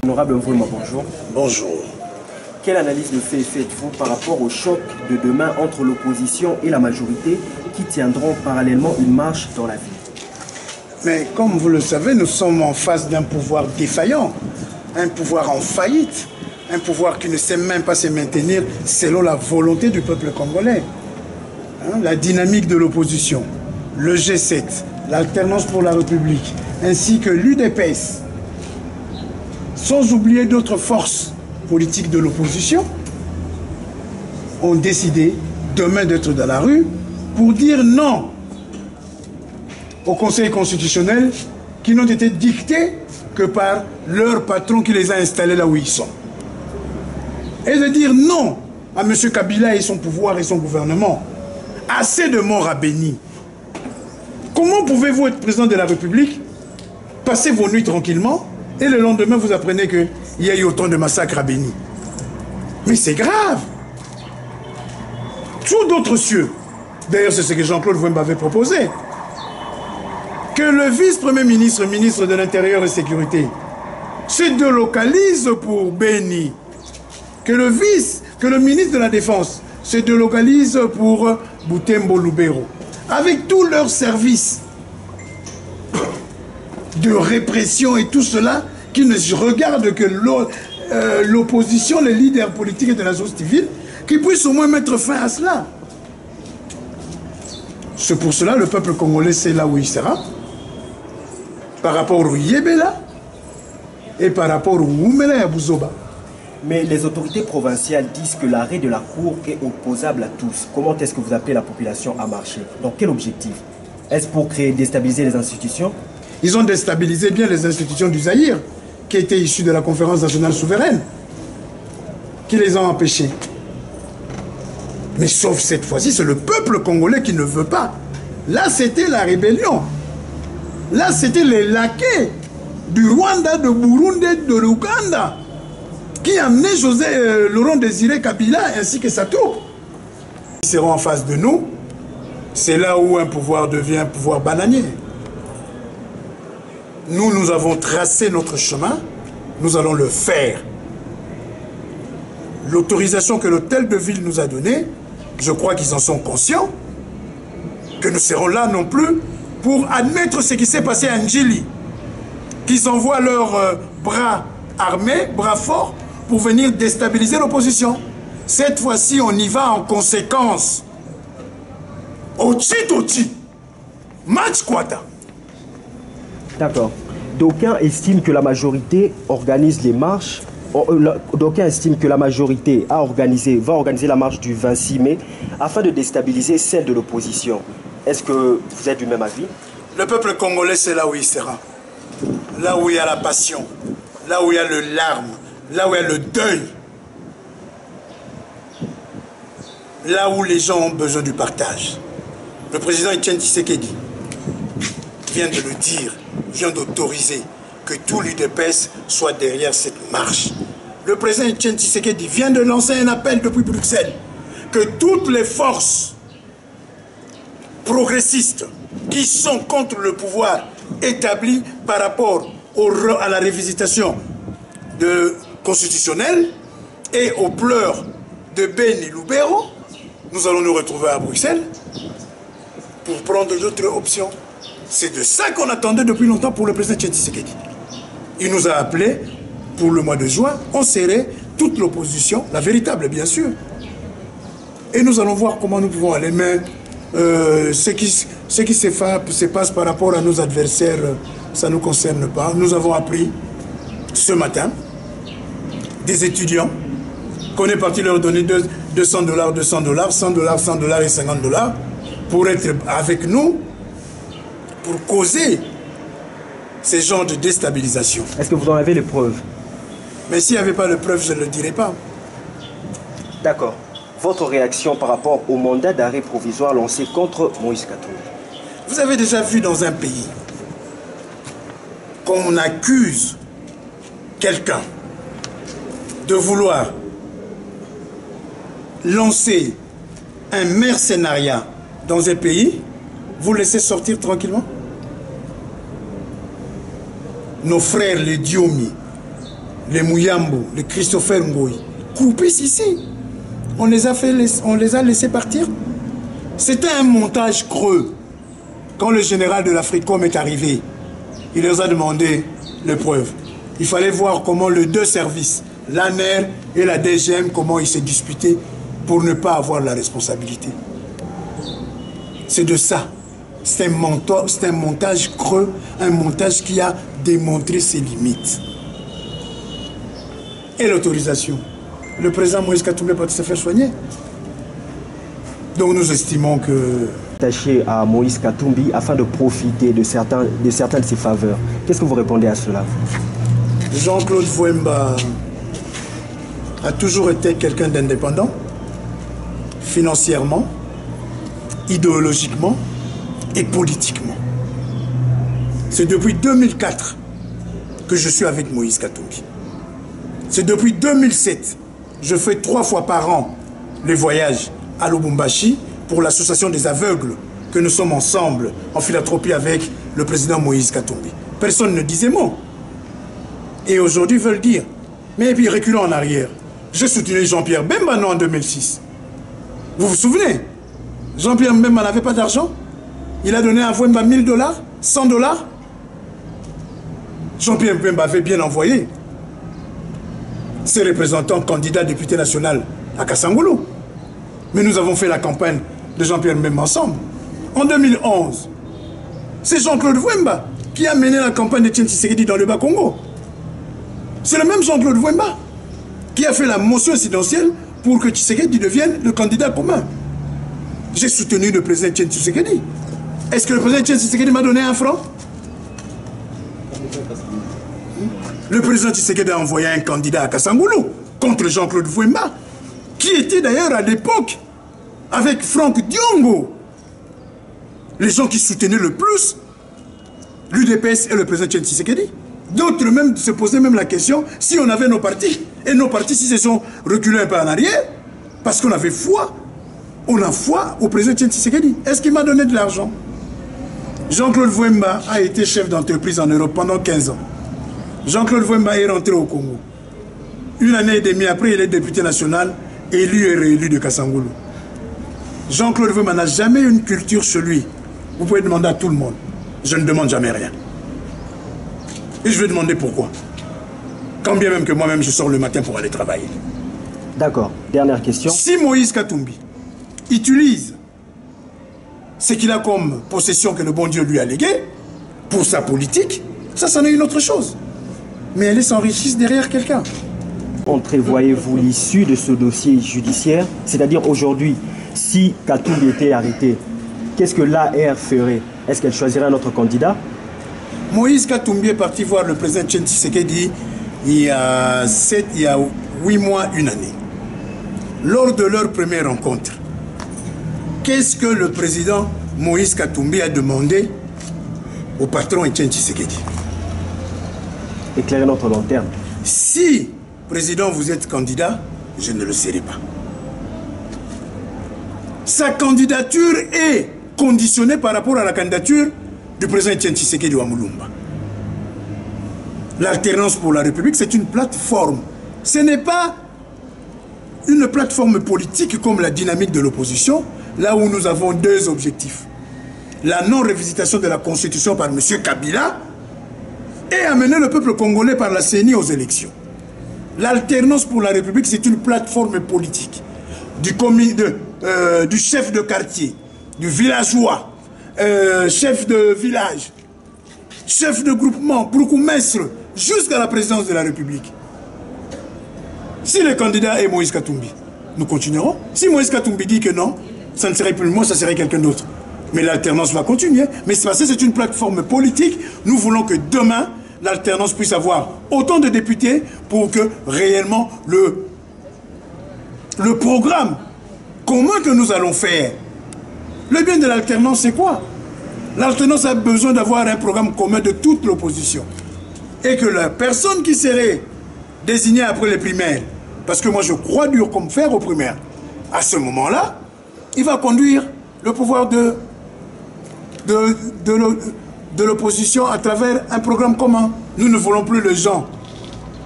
Honorable Mvouema, bonjour. Bonjour. Quelle analyse de fait faites-vous par rapport au choc de demain entre l'opposition et la majorité qui tiendront parallèlement une marche dans la ville? Mais comme vous le savez, nous sommes en face d'un pouvoir défaillant, un pouvoir en faillite, un pouvoir qui ne sait même pas se maintenir selon la volonté du peuple congolais. La dynamique de l'opposition, le G7, l'alternance pour la République, ainsi que l'UDPS, sans oublier d'autres forces politiques de l'opposition, ont décidé demain d'être dans la rue pour dire non au Conseil constitutionnel qui n'ont été dictés que par leur patron qui les a installés là où ils sont. Et de dire non à M. Kabila et son pouvoir et son gouvernement. Assez de morts à Béni. Comment pouvez-vous être président de la République, passer vos nuits tranquillement, et le lendemain vous apprenez qu'il y a eu autant de massacres à Béni? Mais c'est grave. Sous d'autres cieux. D'ailleurs, c'est ce que Jean-Claude Mvouema avait proposé. Que le vice-premier ministre, ministre de l'Intérieur et Sécurité, se délocalise pour Béni. Que le ministre de la Défense se délocalise pour Butembo Lubero. Avec tous leurs services de répression et tout cela, qui ne regardent que l'opposition, les leaders politiques de la société civile, qui puissent au moins mettre fin à cela. C'est pour cela le peuple congolais sait là où il sera. Par rapport au Yébéla et par rapport au Oumela et à Bouzoba. Mais les autorités provinciales disent que l'arrêt de la Cour est opposable à tous. Comment est-ce que vous appelez la population à marcher? Dans quel objectif? Est-ce pour déstabiliser les institutions? Ils ont déstabilisé bien les institutions du Zaïre, qui étaient issues de la conférence nationale souveraine, qui les ont empêchés. Mais sauf cette fois-ci, c'est le peuple congolais qui ne veut pas. Là, c'était la rébellion. Là, c'était les laquais du Rwanda, de Burundi, de l'Ouganda, qui amenaient Laurent Désiré Kabila ainsi que sa troupe. Ils seront en face de nous. C'est là où un pouvoir devient un pouvoir bananier. Nous avons tracé notre chemin. Nous allons le faire. L'autorisation que l'hôtel de ville nous a donnée, je crois qu'ils en sont conscients, que nous serons là non plus pour admettre ce qui s'est passé à Ndjili, qu'ils envoient leurs bras armés, bras forts, pour venir déstabiliser l'opposition. Cette fois-ci, on y va en conséquence. Oti, match quata. D'accord. D'aucuns estiment que la majorité organise les marches. D'aucuns estiment que la majorité va organiser la marche du 26 mai afin de déstabiliser celle de l'opposition. Est-ce que vous êtes du même avis? Le peuple congolais, c'est là où il sera. Là où il y a la passion, là où il y a le larme, là où il y a le deuil. Là où les gens ont besoin du partage. Le président Etienne Tshisekedi vient de le dire, vient d'autoriser que tout l'UDPS soit derrière cette marche. Le président Etienne Tshisekedi vient de lancer un appel depuis Bruxelles que toutes les forces progressistes qui sont contre le pouvoir établi par rapport à la révisitation constitutionnelle et aux pleurs de Béni Lubero, nous allons nous retrouver à Bruxelles pour prendre d'autres options. C'est de ça qu'on attendait depuis longtemps pour le président Tshisekedi. Il nous a appelés pour le mois de juin, on serrait toute l'opposition, la véritable bien sûr. Et nous allons voir comment nous pouvons aller. Mais ce qui se passe par rapport à nos adversaires, ça ne nous concerne pas. Nous avons appris ce matin des étudiants qu'on est parti leur donner $200, $200, $100, $100 et $50 pour être avec nous, pour causer ces genres de déstabilisation. Est-ce que vous en avez les preuves? Mais s'il n'y avait pas de preuves, je ne le dirais pas. D'accord. Votre réaction par rapport au mandat d'arrêt provisoire lancé contre Moïse Katumbi? Vous avez déjà vu dans un pays qu'on accuse quelqu'un de vouloir lancer un mercenariat dans un pays, vous laissez sortir tranquillement? Nos frères, les Diomi, les Mouyambo, les Christopher Ngoï, croupissent ici. On les a laissés partir. C'était un montage creux. Quand le général de l'Africom est arrivé, il leur a demandé les preuves. Il fallait voir comment les deux services, l'ANER et la DGM, comment ils se disputaient pour ne pas avoir la responsabilité. C'est de ça. C'est un montage creux, un montage qui a démontré ses limites. Et l'autorisation. Le président Moïse Katumbi peut se faire soigner. Donc nous estimons que... Attaché à Moïse Katumbi afin de profiter de certaines de ses faveurs. Qu'est-ce que vous répondez à cela? Jean-Claude Vouemba a toujours été quelqu'un d'indépendant, financièrement, idéologiquement et politiquement. C'est depuis 2004 que je suis avec Moïse Katumbi. C'est depuis 2007. Je fais 3 fois par an les voyages à Lubumbashi pour l'association des aveugles que nous sommes ensemble en philanthropie avec le président Moïse Katumbi. Personne ne disait mot. Et aujourd'hui, ils veulent dire. Mais puis reculons en arrière. J'ai soutenu Jean-Pierre Bemba en 2006. Vous vous souvenez? Jean-Pierre Bemba n'avait pas d'argent. Il a donné à Vouemba 1000 $, 100 $. Jean-Pierre Bemba avait bien envoyé ses représentants candidats député national à Kassangoulou. Mais nous avons fait la campagne de Jean-Pierre Bemba ensemble. En 2011, c'est Jean-Claude Vouemba qui a mené la campagne de Etienne Tshisekedi dans le Bas-Congo. C'est le même Jean-Claude Vouemba qui a fait la motion incidentielle pour que Tshisekedi devienne le candidat commun. J'ai soutenu le président Etienne Tshisekedi. Est-ce que le président Etienne Tshisekedi m'a donné 1 franc? Le président Tshisekedi a envoyé un candidat à Kassangoulou contre Jean-Claude Vouemba, qui était d'ailleurs à l'époque avec Franck Diongo. Les gens qui soutenaient le plus l'UDPS et le président Etienne Tshisekedi. D'autres même se posaient même la question si on avait nos partis. Et nos partis, si se sont reculés un peu en arrière, parce qu'on avait foi, on a foi au président Etienne Tshisekedi. Est-ce qu'il m'a donné de l'argent? Jean-Claude Vouemba a été chef d'entreprise en Europe pendant 15 ans. Jean-Claude Vouemba est rentré au Congo. 1 année et demie après, il est député national, élu et réélu de Kassangoulou. Jean-Claude Vouemba n'a jamais eu une culture chez lui. Vous pouvez demander à tout le monde. Je ne demande jamais rien. Et je vais demander pourquoi. Quand bien même que moi-même je sors le matin pour aller travailler. D'accord. Dernière question. Si Moïse Katumbi utilise ce qu'il a comme possession que le bon Dieu lui a légué pour sa politique, ça, c'en est une autre chose. Mais elle s'enrichisse derrière quelqu'un. Entrevoyez-vous l'issue de ce dossier judiciaire? C'est-à-dire aujourd'hui, si Katumbi était arrêté, qu'est-ce que l'AR ferait? Est-ce qu'elle choisirait un autre candidat? Moïse Katumbi est parti voir le président Etienne Tshisekedi il y a 8 mois, 1 année. Lors de leur première rencontre, qu'est-ce que le président Moïse Katumbi a demandé au patron Etienne Tshisekedi? Éclairer notre long terme. Si, président, vous êtes candidat, je ne le serai pas. Sa candidature est conditionnée par rapport à la candidature du président Etienne Tshisekedi wa Mulumba. L'alternance pour la République, c'est une plateforme. Ce n'est pas une plateforme politique comme la dynamique de l'opposition, là où nous avons 2 objectifs. La non-révisitation de la Constitution par M. Kabila et amener le peuple congolais par la CENI aux élections. L'alternance pour la République, c'est une plateforme politique du chef de quartier, du villageois, chef de village, chef de groupement, bourgmestre, jusqu'à la présidence de la République. Si le candidat est Moïse Katumbi, nous continuerons. Si Moïse Katumbi dit que non, ça ne serait plus moi, ça serait quelqu'un d'autre. Mais l'alternance va continuer. Mais c'est une plateforme politique. Nous voulons que demain, l'alternance puisse avoir autant de députés pour que réellement le programme commun que nous allons faire. Le bien de l'alternance, c'est quoi? L'alternance a besoin d'avoir un programme commun de toute l'opposition. Et que la personne qui serait désignée après les primaires, parce que moi je crois dur comme fer aux primaires, à ce moment-là, il va conduire le pouvoir de l'opposition à travers un programme commun. Nous ne voulons plus les gens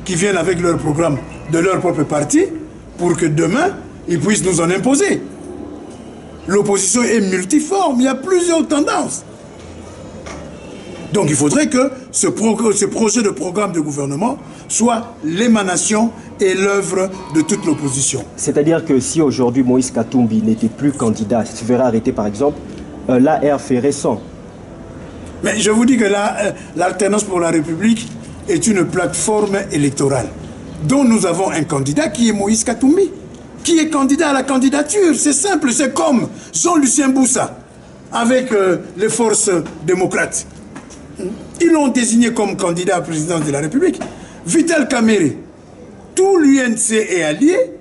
qui viennent avec leur programme de leur propre parti pour que demain, ils puissent nous en imposer. L'opposition est multiforme, il y a plusieurs tendances. Donc il faudrait que ce projet de programme de gouvernement soit l'émanation et l'œuvre de toute l'opposition. C'est-à-dire que si aujourd'hui Moïse Katumbi n'était plus candidat, se verrait arrêter par exemple, l'AR fait récent. Mais je vous dis que l'Alternance pour la République est une plateforme électorale dont nous avons un candidat qui est Moïse Katumbi, qui est candidat à la candidature. C'est simple, c'est comme Jean-Lucien Boussa avec les forces démocrates. Ils l'ont désigné comme candidat à la présidence de la République. Vital Kamerhe, tout l'UNC et alliés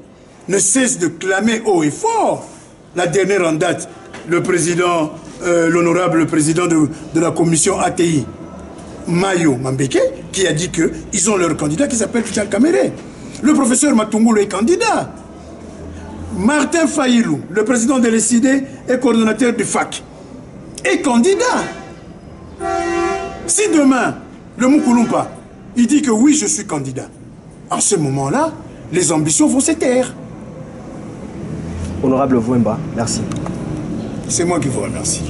ne cesse de clamer haut et fort. La dernière en date, le président, l'honorable président de la commission ATI, Mayo Mambeke, qui a dit qu'ils ont leur candidat qui s'appelle Vital Kamerhe. Le professeur Matungulu est candidat. Martin Fayilou, le président de l'ECD et coordonnateur du FAC, est candidat. Si demain, le Moukoulumpa, il dit que oui, je suis candidat, en ce moment-là, les ambitions vont se taire. Honorable Vouemba, merci. C'est moi qui vous remercie.